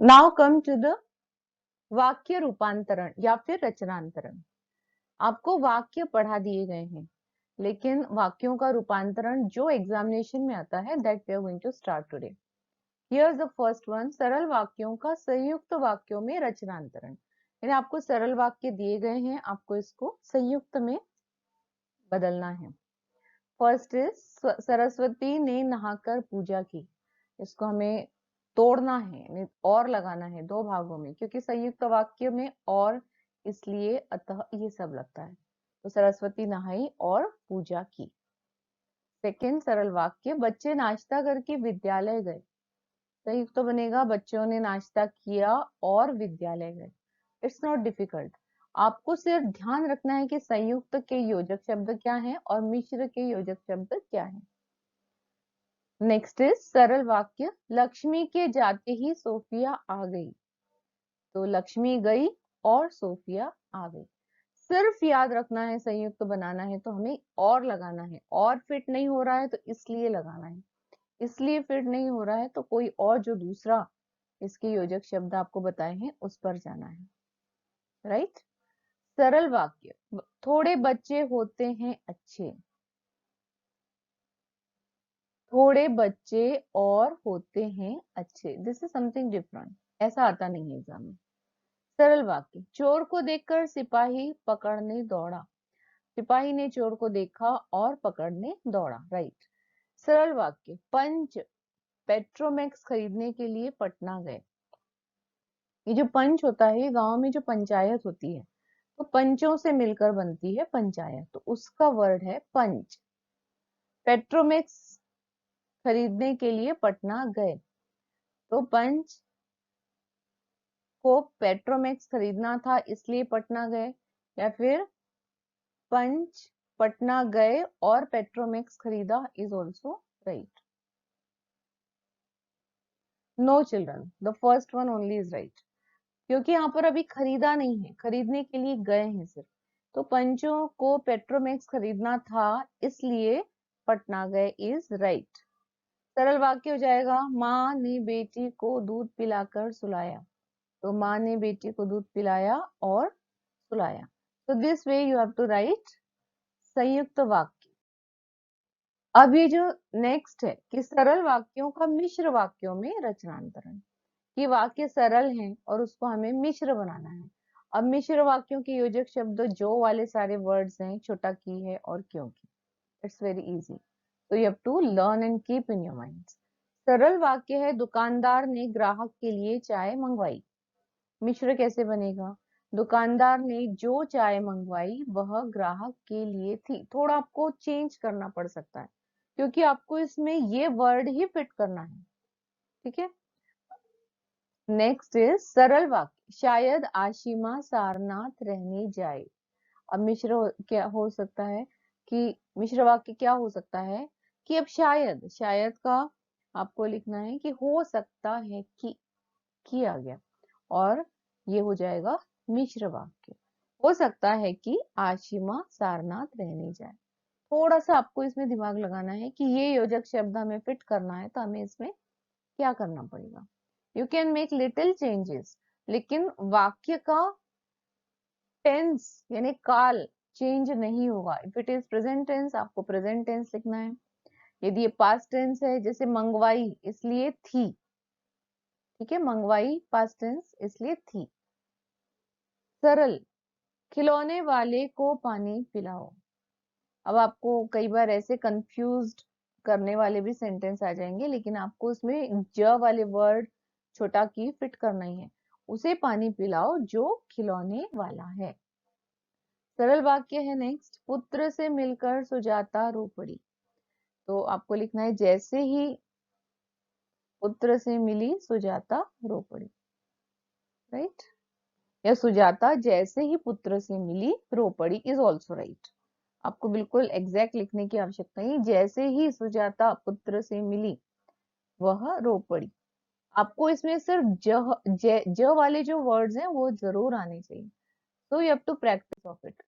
Now come to the वाक्य रूपांतरण या फिर रचनांतरण। आपको वाक्य पढ़ा दिए गए हैं, लेकिन वाक्यों का रूपांतरण जो एग्जामिनेशन में आता है that we are going to start today. Here the first one, सरल वाक्यों का संयुक्त वाक्यों में रचनांतरण। यानी आपको सरल वाक्य दिए गए हैं, आपको इसको संयुक्त में बदलना है। फर्स्ट इज सरस्वती ने नहाकर पूजा की। इसको हमें तोड़ना है और लगाना है दो भागों में, क्योंकि संयुक्त वाक्य में और, इसलिए अतः ये सब लगता है। तो सरस्वती नहाई और पूजा की। सेकेंड सरल वाक्य, बच्चे नाश्ता करके विद्यालय गए। संयुक्त तो बनेगा बच्चों ने नाश्ता किया और विद्यालय गए। It's not difficult. आपको सिर्फ ध्यान रखना है कि संयुक्त के योजक शब्द क्या हैं और मिश्र के योजक शब्द क्या हैं। नेक्स्ट इज सरल वाक्य, लक्ष्मी के जाते ही सोफिया आ गई। तो लक्ष्मी गई और सोफिया आ गई। सिर्फ याद रखना है, संयुक्त बनाना है तो हमें और लगाना है, और फिट नहीं हो रहा है तो इसलिए लगाना है, इसलिए फिट नहीं हो रहा है तो कोई और जो दूसरा इसके योजक शब्द आपको बताए हैं उस पर जाना है। राइट। सरल वाक्य, थोड़े बच्चे होते हैं अच्छे। थोड़े बच्चे और होते हैं अच्छे, दिस इज समथिंग डिफरेंट, ऐसा आता नहीं है एग्जाम में। सरल वाक्य, चोर को देखकर सिपाही पकड़ने दौड़ा। सिपाही ने चोर को देखा और पकड़ने दौड़ा। राइट। सरल वाक्य, पंच पेट्रोमैक्स खरीदने के लिए पटना गए। ये जो पंच होता है, गांव में जो पंचायत होती है तो पंचों से मिलकर बनती है पंचायत, तो उसका वर्ड है पंच। पेट्रोमैक्स खरीदने के लिए पटना गए, तो पंच को पेट्रोमैक्स खरीदना था इसलिए पटना गए, या फिर पंच पटना गए और पेट्रोमैक्स खरीदा is also right. No children, the first one only is right, क्योंकि यहाँ पर अभी खरीदा नहीं है, खरीदने के लिए गए हैं सिर्फ। तो पंचों को पेट्रोमैक्स खरीदना था इसलिए पटना गए इज राइट। सरल वाक्य हो जाएगा, माँ ने बेटी को दूध पिलाकर सुलाया। तो माँ ने बेटी को दूध पिलाया और सुलाया। तो this way you have to write संयुक्त वाक्य। अब ये जो नेक्स्ट है कि सरल वाक्यों का मिश्र वाक्यों में रचनांतरण। कि वाक्य सरल हैं और उसको हमें मिश्र बनाना है। अब मिश्र वाक्यों के योजक शब्द जो वाले सारे वर्ड्स हैं, छोटा की है और क्योंकि। It's very easy, so you have to learn and keep in your minds. सरल वाक्य है, दुकानदार ने ग्राहक के लिए चाय मंगवाई। मिश्र कैसे बनेगा, दुकानदार ने जो चाय मंगवाई वह ग्राहक के लिए थी। थोड़ा आपको चेंज करना पड़ सकता है, क्योंकि आपको इसमें ये वर्ड ही फिट करना है। ठीक है। नेक्स्ट इज सरल वाक्य, शायद आशिमा सारनाथ रहने जाए। अब मिश्र क्या हो सकता है कि मिश्र वाक्य क्या हो सकता है कि अब शायद, शायद का आपको लिखना है कि हो सकता है कि आ गया, और ये हो जाएगा मिश्र वाक्य। हो सकता है कि आशिमा सारनाथ रहने जाए। थोड़ा सा आपको इसमें दिमाग लगाना है कि ये योजक शब्द हमें फिट करना है तो हमें इसमें क्या करना पड़ेगा। You can make little changes, लेकिन वाक्य का टेंस यानी काल चेंज नहीं होगा। If it is present tense आपको प्रेजेंट टेंस लिखना है। यदि ये पास्ट टेंस है, जैसे मंगवाई इसलिए थी, ठीक है, मंगवाई पास्ट टेंस इसलिए थी। सरल, खिलौने वाले को पानी पिलाओ। अब आपको कई बार ऐसे कंफ्यूज्ड करने वाले भी सेंटेंस आ जाएंगे, लेकिन आपको उसमें ज वाले वर्ड छोटा की फिट करना ही है। उसे पानी पिलाओ जो खिलौने वाला है। सरल वाक्य है नेक्स्ट, पुत्र से मिलकर सुजाता रो पड़ी। तो आपको लिखना है, जैसे ही पुत्र से मिली सुजाता रो पड़ी। राइट। या सुजाता जैसे ही पुत्र से मिली रो पड़ी इज ऑल्सो राइट। आपको बिल्कुल एग्जैक्ट लिखने की आवश्यकता नहीं, जैसे ही सुजाता पुत्र से मिली वह रो पड़ी। आपको इसमें सिर्फ ज वाले जो वर्ड्स हैं वो जरूर आने चाहिए। So you have to practice of it.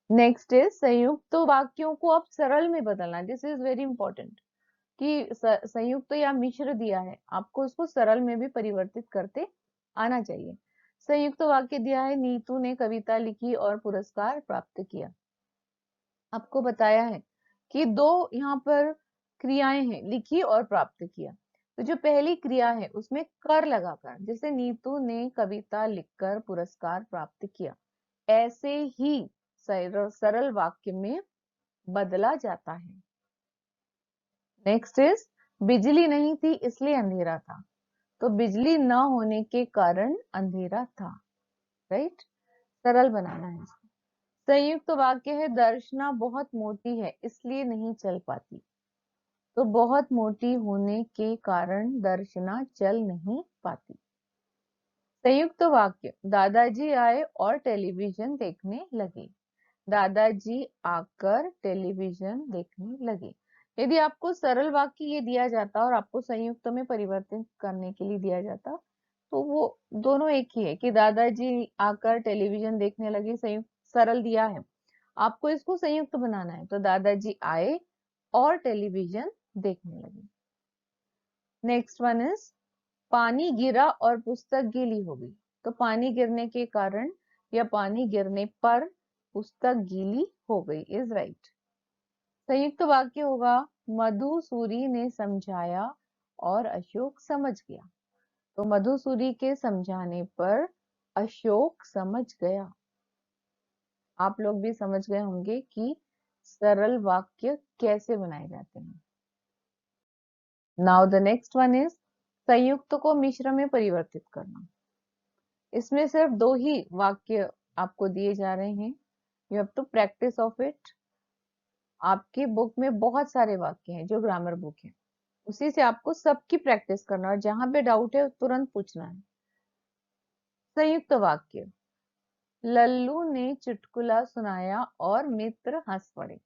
Next is संयुक्त वाक्यों को अब सरल में बदलना। दिस इज वेरी इंपॉर्टेंट, कि संयुक्त या मिश्र दिया है, आपको उसको सरल में भी परिवर्तित करते आना चाहिए। संयुक्त वाक्य दिया है, नीतू ने कविता लिखी और पुरस्कार प्राप्त किया। आपको बताया है कि दो यहाँ पर क्रियाएं हैं, लिखी और प्राप्त किया। तो जो पहली क्रिया है उसमें कर लगाकर, जैसे नीतू ने कविता लिखकर पुरस्कार प्राप्त किया, ऐसे ही सरल वाक्य में बदला जाता है। नेक्स्ट इज, बिजली नहीं थी इसलिए अंधेरा था। तो बिजली न होने के कारण अंधेरा था, राइट। सरल बनाना है इसको। संयुक्त वाक्य है, दर्शना बहुत मोटी है इसलिए नहीं चल पाती। तो बहुत मोटी होने के कारण दर्शना चल नहीं पाती। संयुक्त वाक्य, दादाजी आए और टेलीविजन देखने लगे। दादाजी आकर टेलीविजन देखने लगे। यदि आपको सरल वाक्य ये दिया जाता और आपको संयुक्त में परिवर्तित करने के लिए दिया जाता, तो वो दोनों एक ही है कि दादाजी आकर टेलीविजन देखने लगे, संयुक्त सरल दिया है, आपको इसको संयुक्त बनाना है। तो दादाजी आए और टेलीविजन देखने लगे। नेक्स्ट वन इज, पानी गिरा और पुस्तक गीली हो गई। तो पानी गिरने के कारण या पानी गिरने पर पुस्तक गीली हो गई इज राइट। संयुक्त वाक्य होगा, मधुसूरी ने समझाया और अशोक समझ गया। तो मधुसूरी के समझाने पर अशोक समझ गया। आप लोग भी समझ गए होंगे कि सरल वाक्य कैसे बनाए जाते हैं। Now the next one is, संयुक्त को मिश्र में परिवर्तित करना। इसमें सिर्फ दो ही वाक्य आपको दिए जा रहे हैं, you have to practice of it. आपकी बुक में बहुत सारे वाक्य हैं जो ग्रामर बुक है, उसी से आपको सबकी प्रैक्टिस करना और जहां पे डाउट है तुरंत पूछना है। संयुक्त वाक्य, लल्लू ने चुटकुला सुनाया और मित्र हंस पड़े।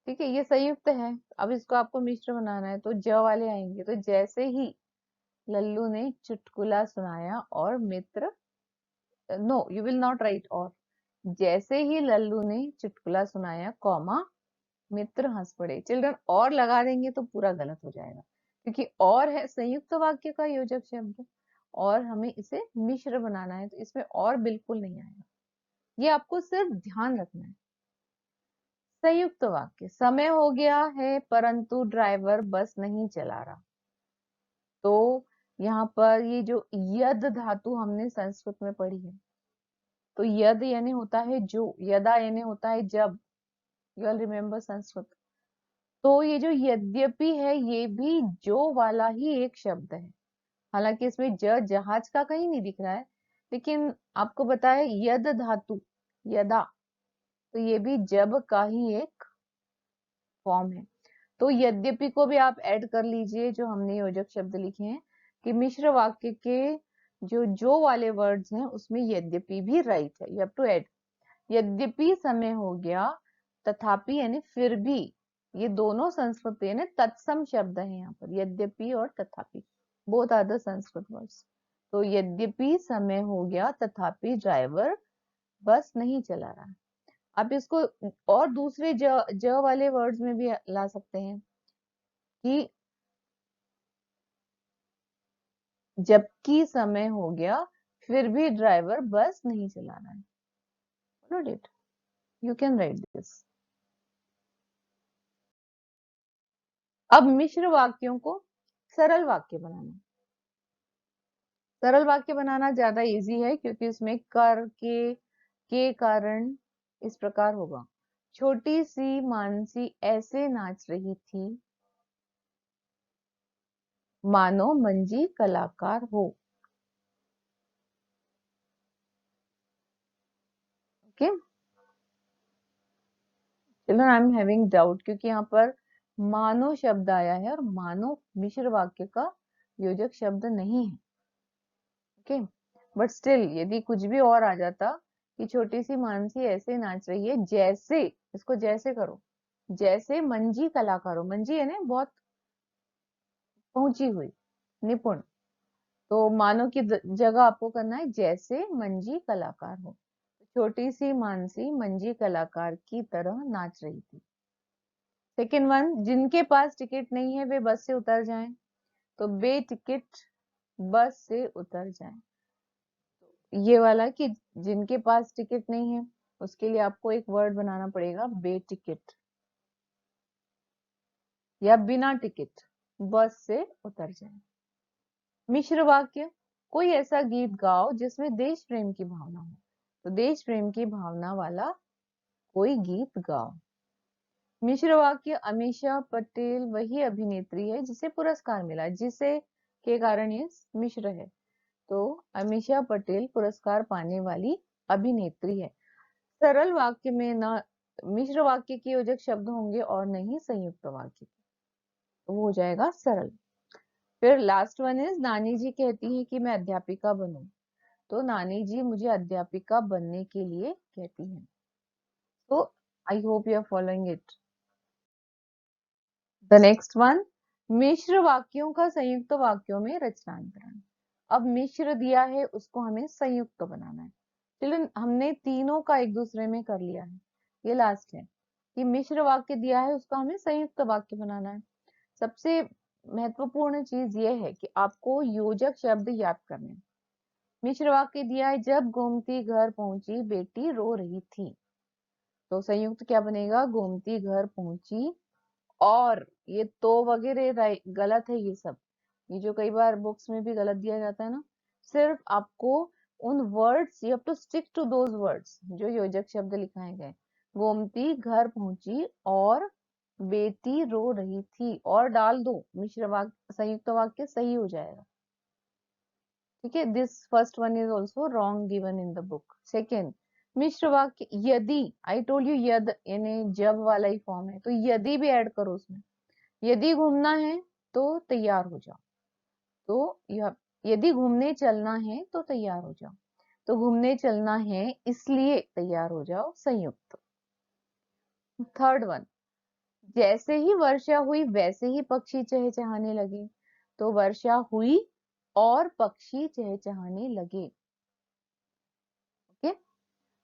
ठीक है, ये संयुक्त है। अब इसको आपको मिश्र बनाना है तो ज वाले आएंगे। तो जैसे ही लल्लू ने चुटकुला सुनाया और मित्र, no you will not write और, जैसे ही लल्लू ने चुटकुला सुनाया कॉमा मित्र हंस पड़े। चिल्ड्रन और लगा देंगे तो पूरा गलत हो जाएगा, क्योंकि और है संयुक्त वाक्य का योजक शब्द और हमें इसे मिश्र बनाना है, तो इसमें और बिल्कुल नहीं आएगा। ये आपको सिर्फ ध्यान रखना है। संयुक्त वाक्य, समय हो गया है परंतु ड्राइवर बस नहीं चला रहा। तो यहाँ पर ये जो यद धातु हमने संस्कृत में पढ़ी है, तो यद यानी होता है जो, यदा यानी होता है जब, यू विल रिमेम्बर संस्कृत। तो ये जो यद्यपि है ये भी जो वाला ही एक शब्द है। हालांकि इसमें जहाज का कहीं नहीं दिख रहा है, लेकिन आपको बताया यद धातु यदा, तो ये भी जब का ही एक फॉर्म है। तो यद्यपि को भी आप ऐड कर लीजिए जो हमने योजक शब्द लिखे हैं, कि मिश्र वाक्य के जो वाले वर्ड्स हैं उसमें यद्यपि भी राइट है, यू हैव टू ऐड। यद्यपि समय हो गया, तथापि यानी फिर भी, ये दोनों संस्कृत यानी तत्सम शब्द है यहाँ पर, यद्यपि और तथापि, both are the Sanskrit words. तो यद्यपि समय हो गया तथापि ड्राइवर बस नहीं चला रहा। आप इसको और दूसरे ज वाले वर्ड्स में भी ला सकते हैं कि जबकि समय हो गया फिर भी ड्राइवर बस नहीं चला रहा है। Note it, you can write this. अब मिश्र वाक्यों को सरल वाक्य बनाना। सरल वाक्य बनाना ज्यादा इजी है क्योंकि इसमें कर के कारण इस प्रकार होगा, छोटी सी मानसी ऐसे नाच रही थी मानो मंजी कलाकार हो। Okay children, I am having doubt क्योंकि यहाँ पर मानो शब्द आया है और मानो मिश्र वाक्य का योजक शब्द नहीं है। ओके बट स्टिल यदि कुछ भी और आ जाता कि छोटी सी मानसी ऐसे नाच रही है जैसे, इसको जैसे करो, जैसे मंजी कलाकार हो। मंजी है ना बहुत पहुंची हुई, निपुण। तो मानो की जगह आपको करना है जैसे मंजी कलाकार हो। छोटी सी मानसी मंजी कलाकार की तरह नाच रही थी। सेकेंड वन, जिनके पास टिकट नहीं है वे बस से उतर जाएं, तो बे टिकट बस से उतर जाएं। ये वाला कि जिनके पास टिकट नहीं है, उसके लिए आपको एक वर्ड बनाना पड़ेगा, बे टिकट, या बिना टिकट बस से उतर जाए। मिश्र वाक्य, कोई ऐसा गीत गाओ जिसमें देश प्रेम की भावना हो, तो देश प्रेम की भावना वाला कोई गीत गाओ। मिश्र वाक्य, अमीषा पटेल वही अभिनेत्री है जिसे पुरस्कार मिला, जिसे के कारण ये मिश्र है, तो अमीषा पटेल पुरस्कार पाने वाली अभिनेत्री है। सरल वाक्य में ना मिश्र वाक्य के योजक शब्द होंगे और नहीं संयुक्त वाक्य, तो वो हो जाएगा सरल। फिर लास्ट वन इज, नानी जी कहती है कि मैं अध्यापिका बनूं, तो नानी जी मुझे अध्यापिका बनने के लिए कहती हैं। तो I hope you are following it. The next one, मिश्र वाक्यों का संयुक्त वाक्यों में रचनांतरण। अब मिश्र दिया है, उसको हमें संयुक्त बनाना है। चलो, हमने तीनों का एक दूसरे में कर लिया है, ये लास्ट है कि मिश्र वाक्य दिया है, उसका हमें संयुक्त वाक्य बनाना है। सबसे महत्वपूर्ण चीज ये है कि आपको योजक शब्द याद करने हैं। मिश्र वाक्य दिया है, जब गोमती घर पहुंची बेटी रो रही थी, तो संयुक्त क्या बनेगा, गोमती घर पहुंची और, ये तो वगैरह गलत है, ये सब, ये जो कई बार बुक्स में भी गलत दिया जाता है ना, सिर्फ आपको उन words, you have to stick to those words जो योजक शब्द लिखाए गए। गोमती घर पहुंची और बेटी रो रही थी, और डाल दो, मिश्र वाक्य संयुक्त वाक्य सही हो जाएगा। ठीक है, this first one is also wrong given in the book. Second, मिश्र वाक्य, यदि, आई टोल्ड यू यद यानी जब वाला ही फॉर्म है, तो यदि भी ऐड करो उसमें। यदि घूमना है तो तैयार हो जाओ, तो यदि घूमने चलना है तो तैयार हो जाओ, तो घूमने चलना है इसलिए तैयार हो जाओ, संयुक्त। थर्ड वन, जैसे ही वर्षा हुई वैसे ही पक्षी चहचहाने लगे, तो वर्षा हुई और पक्षी चहचहाने लगे। ओके।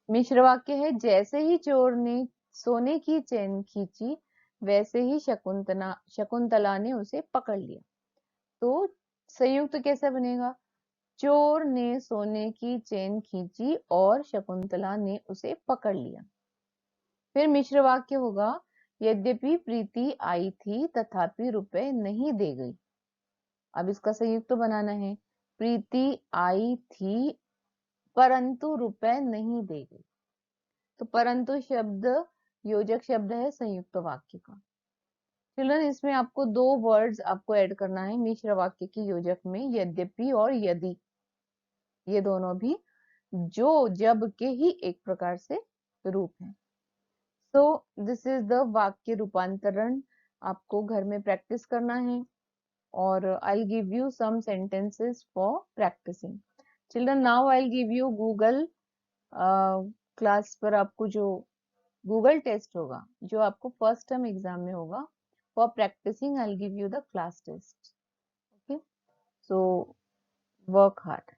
मिश्र वाक्य है, जैसे ही चोर ने सोने की चैन खींची वैसे ही शकुंतला ने उसे पकड़ लिया, तो संयुक्त कैसे बनेगा, चोर ने सोने की चेन खींची और शकुंतला ने उसे पकड़ लिया। फिर मिश्र वाक्य होगा, यद्यपि प्रीति आई थी तथापि रुपए नहीं दे गई। अब इसका संयुक्त बनाना है, प्रीति आई थी परंतु रुपए नहीं दे गई, तो परंतु शब्द योजक शब्द है संयुक्त वाक्य का। चिल्ड्रन, इसमें आपको दो वर्ड्स आपको ऐड करना है मिश्र वाक्य की योजक में, यद्यपि और यदि, ये दोनों भी जो जब के ही एक प्रकार से रूप है। सो दिस इज द वाक्य रूपांतरण, आपको घर में प्रैक्टिस करना है, और I give you some sentences for practising. Children, now I give you Google class पर आपको जो गूगल टेस्ट होगा, जो आपको फर्स्ट टर्म एग्जाम में होगा, for practising I give you the class test. Okay, so work hard.